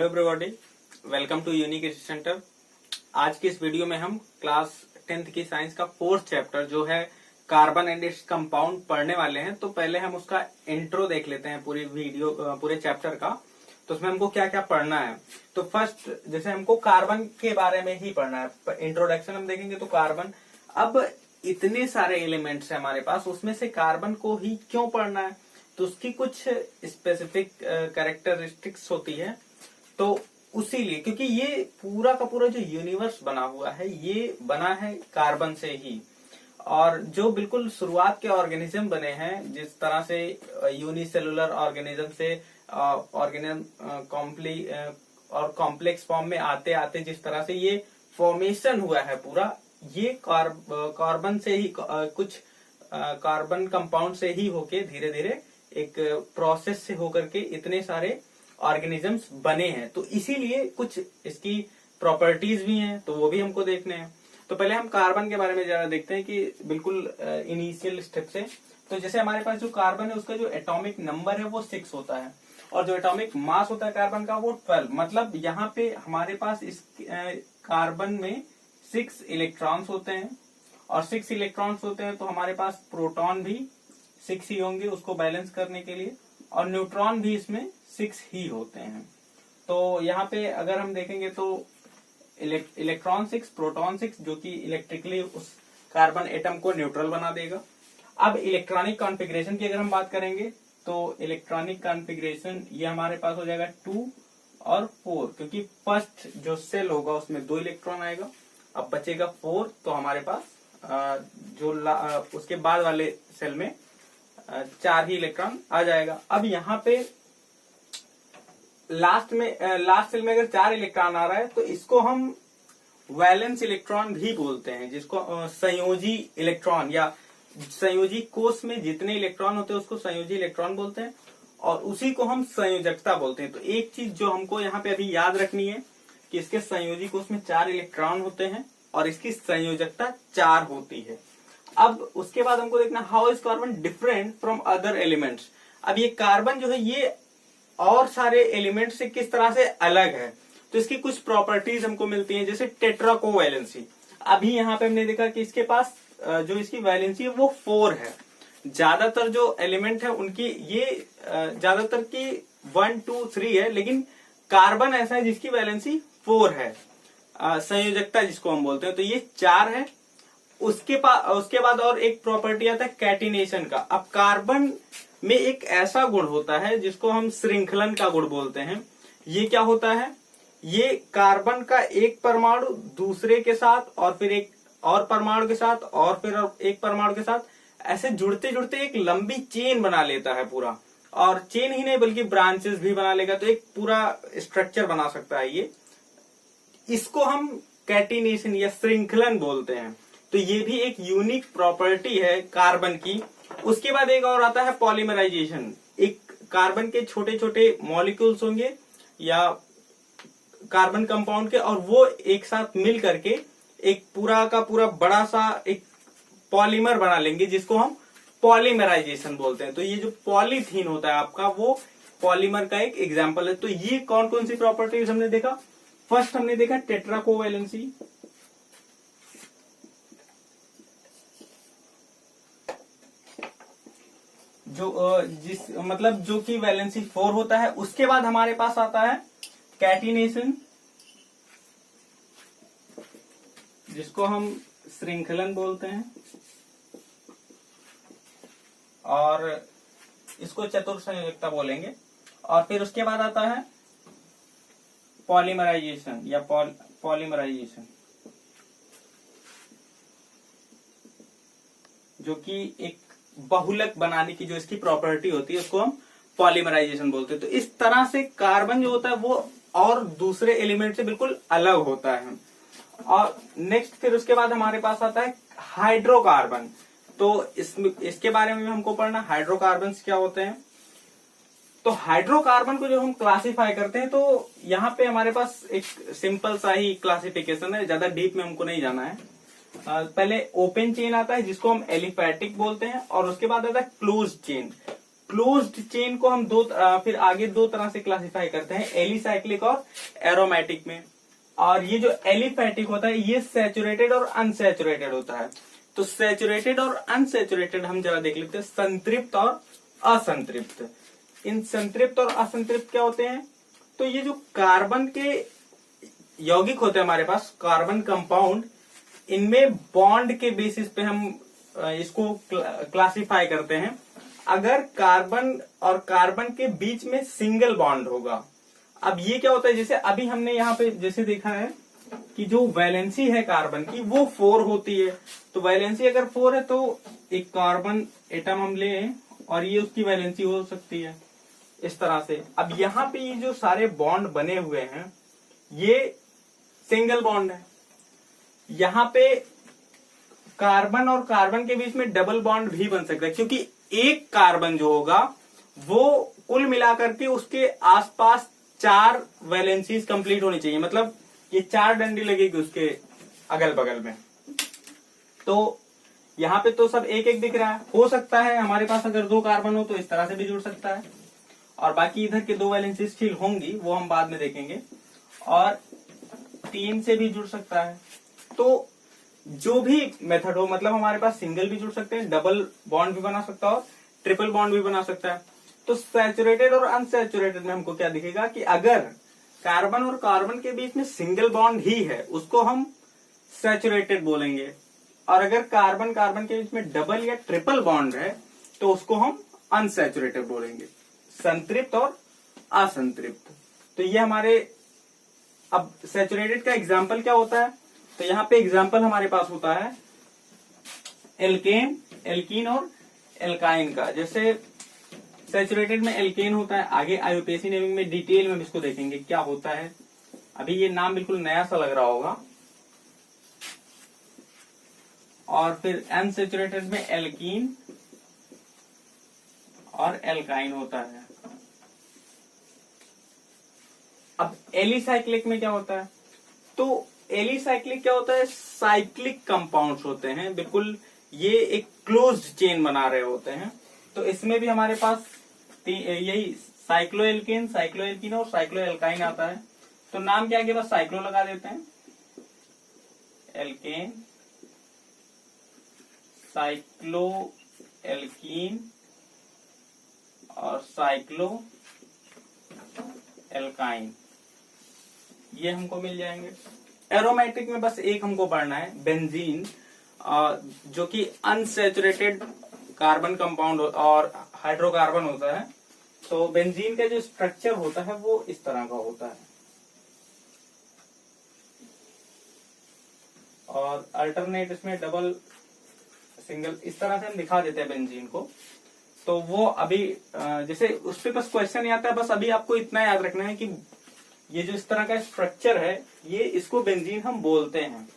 Hello everybody, welcome to unique centre. आज की इस वीडियो में हम क्लास 10th की साइंस का 4th चैप्टर जो है कार्बन एंड इट्स कंपाउंड पढ़ने वाले हैं। तो पहले हम उसका इंट्रो देख लेते हैं पूरे चैप्टर का। तो उसमें हमको क्या क्या पढ़ना है। तो फर्स्ट जैसे हमको कार्बन के बारे में ही पढ़ना है। इंट्रोडक्शन हम देखेंगे तो कार्बन, अब इतने सारे एलिमेंट्स है हमारे पास, उसमें से कार्बन को ही क्यों पढ़ना है, तो उसकी कुछ स्पेसिफिक कैरेक्टरिस्टिक्स होती है। तो उसीलिए, क्योंकि ये पूरा का पूरा जो यूनिवर्स बना हुआ है ये बना है कार्बन से ही। और जो बिल्कुल शुरुआत के ऑर्गेनिज्म बने हैं, जिस तरह से यूनिसेलुलर ऑर्गेनिज्म से ऑर्गेनिज्म कॉम्प्लेक्स फॉर्म में आते आते जिस तरह से ये फॉर्मेशन हुआ है पूरा, ये कार्बन से ही कुछ कार्बन कंपाउंड से ही होके धीरे धीरे एक प्रोसेस से होकर के इतने सारे ऑर्गेनिजम्स बने हैं। तो इसीलिए कुछ इसकी प्रॉपर्टीज भी हैं, तो वो भी हमको देखने हैं। तो पहले हम कार्बन के बारे में जरा देखते हैं कि बिल्कुल इनिशियल स्टेप से। तो जैसे हमारे पास जो कार्बन है उसका जो एटॉमिक नंबर है वो 6 होता है, और जो एटॉमिक मास होता है कार्बन का वो 12। मतलब यहाँ पे हमारे पास इस कार्बन में 6 इलेक्ट्रॉन्स होते हैं, और 6 इलेक्ट्रॉन्स होते हैं तो हमारे पास प्रोटॉन भी 6 ही होंगे उसको बैलेंस करने के लिए, और न्यूट्रॉन भी इसमें 6 ही होते हैं। तो यहाँ पे अगर हम देखेंगे तो इलेक्ट्रॉन 6, प्रोटॉन 6, जो कि इलेक्ट्रिकली उस कार्बन एटम को न्यूट्रल बना देगा। अब इलेक्ट्रॉनिक कॉन्फ़िगरेशन की अगर हम बात करेंगे तो इलेक्ट्रॉनिक कॉन्फ़िगरेशन ये हमारे पास हो जाएगा 2 और 4, क्योंकि फर्स्ट जो सेल होगा उसमें 2 इलेक्ट्रॉन आएगा, अब बचेगा 4। तो हमारे पास उसके बाद वाले सेल में 4 ही इलेक्ट्रॉन आ जाएगा। अब यहाँ पे लास्ट सेल में अगर 4 इलेक्ट्रॉन आ रहा है तो इसको हम वैलेंस इलेक्ट्रॉन भी बोलते हैं, जिसको संयोजी इलेक्ट्रॉन या संयोजी कोष में जितने इलेक्ट्रॉन होते हैं उसको संयोजी इलेक्ट्रॉन बोलते हैं, और उसी को हम संयोजकता बोलते हैं। तो एक चीज जो हमको यहाँ पे अभी याद रखनी है कि इसके संयोजी कोष में 4 इलेक्ट्रॉन होते हैं और इसकी संयोजकता 4 होती है। अब उसके बाद हमको देखना how is carbon different from other elements. अब ये कार्बन जो है ये और सारे एलिमेंट से किस तरह से अलग है, तो इसकी कुछ प्रॉपर्टीज हमको मिलती हैं, जैसे टेट्रा कोवैलेंसी। अभी यहाँ पे हमने देखा कि इसके पास जो इसकी वैलेंसी है वो 4 है। ज्यादातर जो एलिमेंट है उनकी ये ज्यादातर की 1, 2, 3 है, लेकिन कार्बन ऐसा है जिसकी वैलेंसी 4 है, संयोजकता जिसको हम बोलते हैं, तो ये 4 है। उसके बाद और एक प्रॉपर्टी आता है कैटिनेशन का। अब कार्बन में एक ऐसा गुण होता है जिसको हम श्रृंखलन का गुण बोलते हैं। ये क्या होता है, ये कार्बन का एक परमाणु दूसरे के साथ और फिर एक और परमाणु के साथ और फिर एक परमाणु के साथ ऐसे जुड़ते जुड़ते एक लंबी चेन बना लेता है पूरा, और चेन ही नहीं बल्कि ब्रांचेस भी बना लेगा, तो एक पूरा स्ट्रक्चर बना सकता है ये। इसको हम कैटिनेशन या श्रृंखलन बोलते हैं। तो ये भी एक यूनिक प्रॉपर्टी है कार्बन की। उसके बाद एक और आता है पॉलीमराइजेशन। एक कार्बन के छोटे छोटे मॉलिक्यूल्स होंगे या कार्बन कंपाउंड के, और वो एक साथ मिल करके एक पूरा का पूरा बड़ा सा एक पॉलीमर बना लेंगे, जिसको हम पॉलीमराइजेशन बोलते हैं। तो ये जो पॉलीथीन होता है आपका, वो पॉलीमर का एक एग्जाम्पल है। तो ये कौन कौन सी प्रॉपर्टीज हमने देखा। फर्स्ट हमने देखा टेट्रा कोवैलेंसी, जो कि वैलेंसी 4 होता है। उसके बाद हमारे पास आता है कैटिनेशन, जिसको हम श्रृंखलन बोलते हैं, और इसको चतुर्संयोजकता बोलेंगे। और फिर उसके बाद आता है पॉलीमराइजेशन या पॉलीमराइजेशन, जो कि एक बहुलक बनाने की जो इसकी प्रॉपर्टी होती है उसको हम पॉलीमराइजेशन बोलते हैं। तो इस तरह से कार्बन जो होता है वो और दूसरे एलिमेंट से बिल्कुल अलग होता है। और नेक्स्ट फिर उसके बाद हमारे पास आता है हाइड्रोकार्बन। तो इसके बारे में हमको पढ़ना, हाइड्रोकार्बन क्या होते हैं। तो हाइड्रोकार्बन को जो हम क्लासिफाई करते हैं, तो यहाँ पे हमारे पास एक सिंपल सा ही क्लासिफिकेशन है, ज्यादा डीप में हमको नहीं जाना है। पहले ओपन चेन आता है जिसको हम एलिफैटिक बोलते हैं, और उसके बाद आता है क्लोज चेन। क्लोज्ड चेन को हम फिर आगे दो तरह से क्लासिफाई करते हैं, एलिसाइक्लिक और एरोमेटिक में। और ये जो एलिफैटिक होता है ये सैचुरेटेड और अनसैचुरेटेड होता है। तो सैचुरेटेड और अनसैचुरेटेड हम जरा देख लेते हैं, संतृप्त और असंतृप्त। इन संतृप्त और असंतृप्त क्या होते हैं? तो ये जो कार्बन के यौगिक होते हैं हमारे पास, कार्बन कंपाउंड, इनमें बॉन्ड के बेसिस पे हम इसको क्लासिफाई करते हैं। अगर कार्बन और कार्बन के बीच में सिंगल बॉन्ड होगा, अब ये क्या होता है, जैसे अभी हमने यहाँ पे जैसे देखा है कि जो वैलेंसी है कार्बन की वो 4 होती है। तो वैलेंसी अगर 4 है तो एक कार्बन एटम हम ले और ये उसकी वैलेंसी हो सकती है इस तरह से। अब यहाँ पे ये जो सारे बॉन्ड बने हुए हैं ये सिंगल बॉन्ड है। यहाँ पे कार्बन और कार्बन के बीच में डबल बॉन्ड भी बन सकता है, क्योंकि एक कार्बन जो होगा वो कुल मिलाकर के उसके आसपास 4 वैलेंसीज कंप्लीट होनी चाहिए, मतलब ये 4 डंडी लगेगी उसके अगल बगल में। तो यहाँ पे तो सब एक एक दिख रहा है। हो सकता है हमारे पास अगर 2 कार्बन हो तो इस तरह से भी जुड़ सकता है, और बाकी इधर के 2 वैलेंसीज स्टिल होंगी, वो हम बाद में देखेंगे, और 3 से भी जुड़ सकता है। तो जो भी मेथड हो, मतलब हमारे पास सिंगल भी जुड़ सकते हैं, डबल बॉन्ड भी बना सकता है और ट्रिपल बॉन्ड भी बना सकता है। तो सैचुरेटेड और अनसैचुरेटेड में हमको क्या दिखेगा कि अगर कार्बन और कार्बन के बीच में सिंगल बॉन्ड ही है उसको हम सैचुरेटेड बोलेंगे, और अगर कार्बन कार्बन के बीच में डबल या ट्रिपल बॉन्ड है तो उसको हम अनसैचुरेटेड बोलेंगे, संतृप्त और असंतृप्त। तो ये हमारे, अब सैचुरेटेड का एग्जाम्पल क्या होता है? तो यहाँ पे एग्जाम्पल हमारे पास होता है एल्केन, एल्कीन और एल्काइन का। जैसे सैचुरेटेड में एल्केन होता है, आगे आईयूपीएससी नेमिंग में डिटेल में हम इसको देखेंगे क्या होता है। अभी ये नाम बिल्कुल नया सा लग रहा होगा। और फिर अनसैचुरेटेड में एल्कीन और एल्काइन होता है। अब एलिसाइक्लिक में क्या होता है? तो एलिसाइक्लिक क्या होता है? साइक्लिक कंपाउंड्स होते हैं, बिल्कुल ये एक क्लोज्ड चेन बना रहे होते हैं। तो इसमें भी हमारे पास यही साइक्लोएल्केन, साइक्लोएल्कीन और साइक्लोएल्काइन आता है। तो नाम क्या है, बस साइक्लो लगा देते हैं, एल्केन, साइक्लोएल्कीन और साइक्लो एल्काइन, ये हमको मिल जाएंगे। एरोमेटिक में बस एक हमको पढ़ना है, बेंजीन, जो कि अनसैचुरेटेड कार्बन कंपाउंड और हाइड्रोकार्बन होता है। तो बेंजीन का जो स्ट्रक्चर होता है वो इस तरह का होता है, और अल्टरनेट इसमें डबल, सिंगल, इस तरह से हम दिखा देते हैं बेंजीन को। तो वो अभी जैसे उस पर बस क्वेश्चन आता है, बस अभी आपको इतना याद रखना है कि ये जो इस तरह का स्ट्रक्चर है ये, इसको बेंजीन हम बोलते हैं।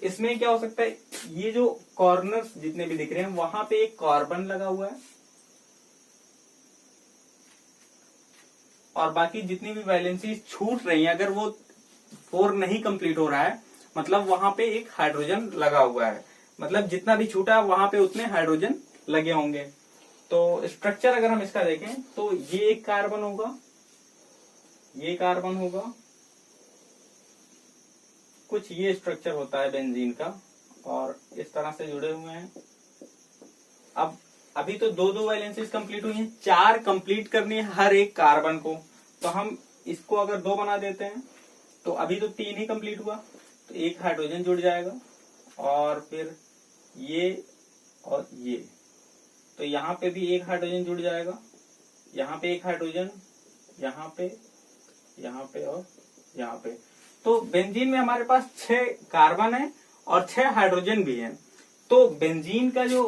इसमें क्या हो सकता है, ये जो कॉर्नर्स जितने भी दिख रहे हैं वहां पे एक कार्बन लगा हुआ है, और बाकी जितनी भी वैलेंसी छूट रही है, अगर वो 4 नहीं कंप्लीट हो रहा है मतलब वहां पे एक हाइड्रोजन लगा हुआ है, मतलब जितना भी छूटा वहां पे उतने हाइड्रोजन लगे होंगे। तो स्ट्रक्चर अगर हम इसका देखें तो ये एक कार्बन होगा, ये कार्बन होगा, कुछ ये स्ट्रक्चर होता है बेंजीन का, और इस तरह से जुड़े हुए हैं। अब अभी तो 2-2 वैलेंसीज कंप्लीट हुई हैं, 4 कंप्लीट करनी है हर एक कार्बन को। तो हम इसको अगर 2 बना देते हैं तो अभी तो 3 ही कंप्लीट हुआ, तो एक हाइड्रोजन जुड़ जाएगा, और फिर ये और ये, तो यहाँ पे भी एक हाइड्रोजन जुड़ जाएगा, यहाँ पे एक हाइड्रोजन, यहाँ पे और यहाँ पे। तो बेंजीन में हमारे पास 6 कार्बन है और 6 हाइड्रोजन भी है। तो बेंजीन का जो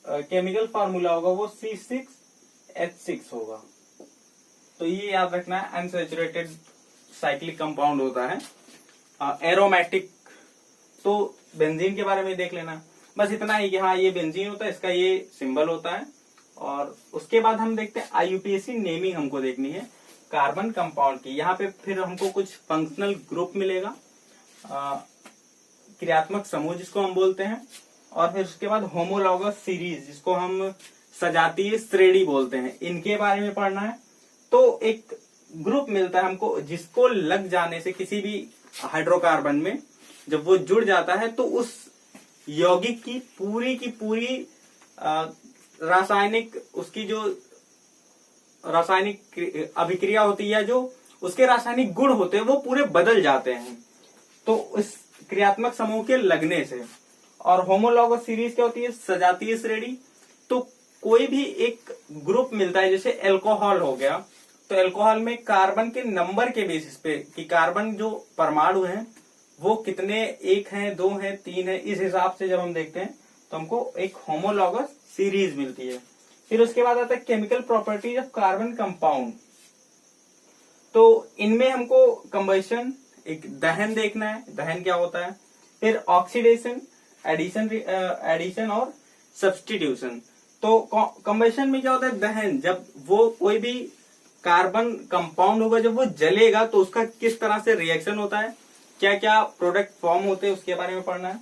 केमिकल फार्मूला होगा वो C6H6 होगा। तो ये याद रखना है, अनसैचुरेटेड साइक्लिक कंपाउंड होता है। एरोमेटिक, तो बेंजीन के बारे में देख लेना, बस इतना ही कि हाँ ये बेंजीन होता है, इसका ये सिंबल होता है। और उसके बाद हम देखते हैं आईयूपीएसी नेमिंग हमको देखनी है कार्बन कंपाउंड की। यहाँ पे फिर हमको कुछ फंक्शनल ग्रुप मिलेगा, क्रियात्मक समूह जिसको हम बोलते हैं, और फिर उसके बाद होमोलॉगस सीरीज जिसको हम सजातीय श्रेणी बोलते हैं, इनके बारे में पढ़ना है। तो एक ग्रुप मिलता है हमको जिसको लग जाने से किसी भी हाइड्रोकार्बन में जब वो जुड़ जाता है तो उस यौगिक की पूरी रासायनिक उसकी जो रासायनिक अभिक्रिया होती है, जो उसके रासायनिक गुण होते हैं वो पूरे बदल जाते हैं तो इस क्रियात्मक समूह के लगने से। और होमोलॉगस सीरीज क्या होती है? सजातीय श्रेणी। तो कोई भी एक ग्रुप मिलता है, जैसे अल्कोहल हो गया, तो अल्कोहल में कार्बन के नंबर के बेसिस पे कि कार्बन जो परमाणु हैं वो कितने, 1 है, 2 है, 3 है, इस हिसाब से जब हम देखते हैं तो हमको एक होमोलॉगस सीरीज मिलती है। फिर उसके बाद आता है chemical properties of carbon compound. तो इनमें हमको कंबशन, एक दहन देखना है, दहन क्या होता है। फिर ऑक्सीडेशन, एडिशन और सब्स्टिट्यूशन। तो कंबशन में क्या होता है? दहन। जब वो कोई भी कार्बन कंपाउंड होगा, जब वो जलेगा तो उसका किस तरह से रिएक्शन होता है, क्या क्या प्रोडक्ट फॉर्म होते हैं, उसके बारे में पढ़ना है।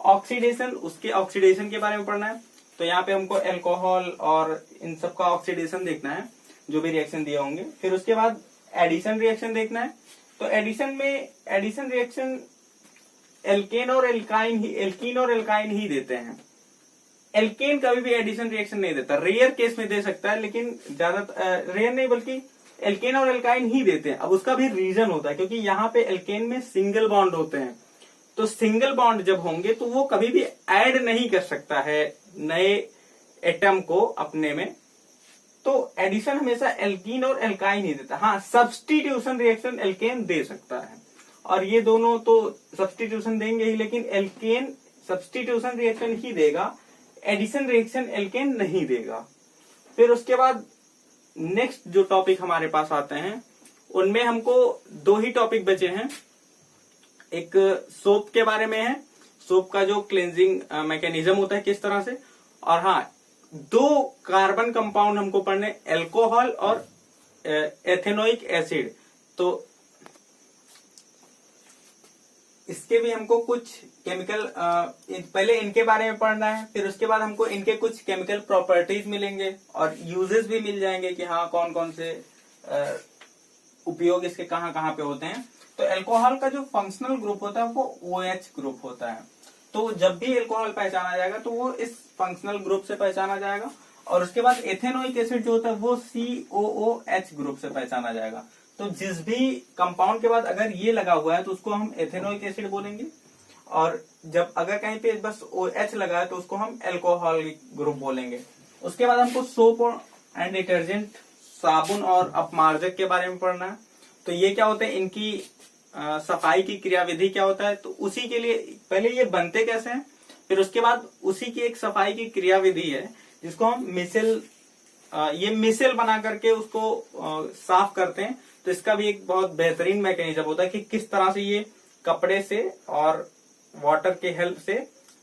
ऑक्सीडेशन, उसके ऑक्सीडेशन के बारे में पढ़ना है। तो यहाँ पे हमको अल्कोहल और इन सब का ऑक्सीडेशन देखना है, जो भी रिएक्शन दिए होंगे। फिर उसके बाद एडिशन रिएक्शन देखना है। तो एडिशन रिएक्शन एल्केन और एल्काइन ही देते हैं। एल्केन कभी भी एडिशन रिएक्शन नहीं देता, रेयर केस में दे सकता है, लेकिन ज्यादा रेयर नहीं बल्कि एल्केन और एल्काइन ही देते हैं। अब उसका भी रीजन होता है, क्योंकि यहाँ पे एल्केन में सिंगल बॉन्ड होते हैं, तो सिंगल बॉन्ड जब होंगे तो वो कभी भी ऐड नहीं कर सकता है नए एटम को अपने में। तो एडिशन हमेशा एल्कीन और एल्काइन ही देता है। हाँ, सब्स्टिट्यूशन रिएक्शन एल्केन दे सकता है, और ये दोनों तो सब्स्टिट्यूशन देंगे ही, लेकिन एल्केन सब्स्टिट्यूशन रिएक्शन ही देगा, एडिशन रिएक्शन एल्केन नहीं देगा। फिर उसके बाद नेक्स्ट जो टॉपिक हमारे पास आते हैं, उनमें हमको 2 ही टॉपिक बचे हैं। एक सोप के बारे में है, सोप का जो क्लेंजिंग मैकेनिज्म होता है किस तरह से। और हाँ, 2 कार्बन कंपाउंड हमको पढ़ने, अल्कोहल और एथेनोइक एसिड। तो इसके भी हमको कुछ केमिकल पहले इनके बारे में पढ़ना है। फिर उसके बाद हमको इनके कुछ केमिकल प्रॉपर्टीज मिलेंगे और यूजेस भी मिल जाएंगे कि हाँ कौन कौन से उपयोग इसके कहाँ कहाँ पे होते हैं। तो अल्कोहल का जो फंक्शनल ग्रुप होता है वो OH ग्रुप होता है। तो जब भी अल्कोहल पहचाना जाएगा तो वो इस फंक्शनल ग्रुप से पहचाना जाएगा। और उसके बाद एथेनोइक एसिड जो होता है वो COOH ग्रुप से पहचाना जाएगा। तो जिस भी कंपाउंड के बाद अगर ये लगा हुआ है तो उसको हम एथेनोइक एसिड बोलेंगे, और जब अगर कहीं पे बस OH लगा है तो उसको हम अल्कोहल ग्रुप बोलेंगे। उसके बाद हमको सोप एंड डिटर्जेंट, साबुन और अपमार्जक के बारे में पढ़ना है। तो ये क्या होता है, इनकी सफाई की क्रियाविधि क्या होता है। तो उसी के लिए पहले ये बनते कैसे हैं, फिर उसके बाद उसी की एक सफाई की क्रियाविधि है जिसको हम मिसेल बना करके उसको साफ करते हैं। तो इसका भी एक बहुत बेहतरीन मैकेनिज्म होता है कि किस तरह से ये कपड़े से और वाटर के हेल्प से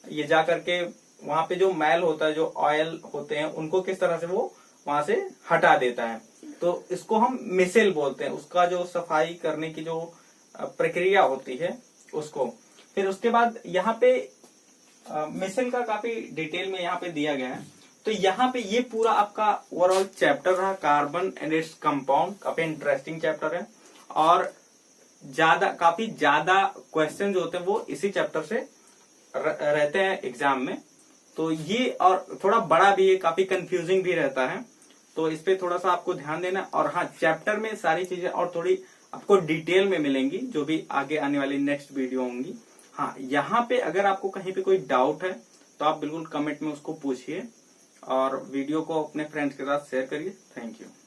ये जा करके वहां पे जो मैल होता है, जो ऑयल होते हैं, उनको किस तरह से वो वहां से हटा देता है। तो इसको हम मिसेल बोलते हैं, उसका जो सफाई करने की जो प्रक्रिया होती है उसको। फिर उसके बाद यहाँ पे मिसेल का काफी डिटेल में यहाँ पे दिया गया है। तो यहाँ पे ये पूरा आपका ओवरऑल चैप्टर रहा, कार्बन एंड इट्स कंपाउंड। काफी इंटरेस्टिंग चैप्टर है और काफी ज्यादा क्वेश्चन जो होते हैं वो इसी चैप्टर से रहते हैं एग्जाम में। तो ये और थोड़ा बड़ा भी है, काफी कंफ्यूजिंग भी रहता है, तो इस पे थोड़ा सा आपको ध्यान देना। और हाँ, चैप्टर में सारी चीजें और थोड़ी आपको डिटेल में मिलेंगी जो भी आगे आने वाली नेक्स्ट वीडियो होंगी। हाँ, यहाँ पे अगर आपको कहीं पे कोई डाउट है तो आप बिल्कुल कमेंट में उसको पूछिए और वीडियो को अपने फ्रेंड्स के साथ शेयर करिए। Thank you.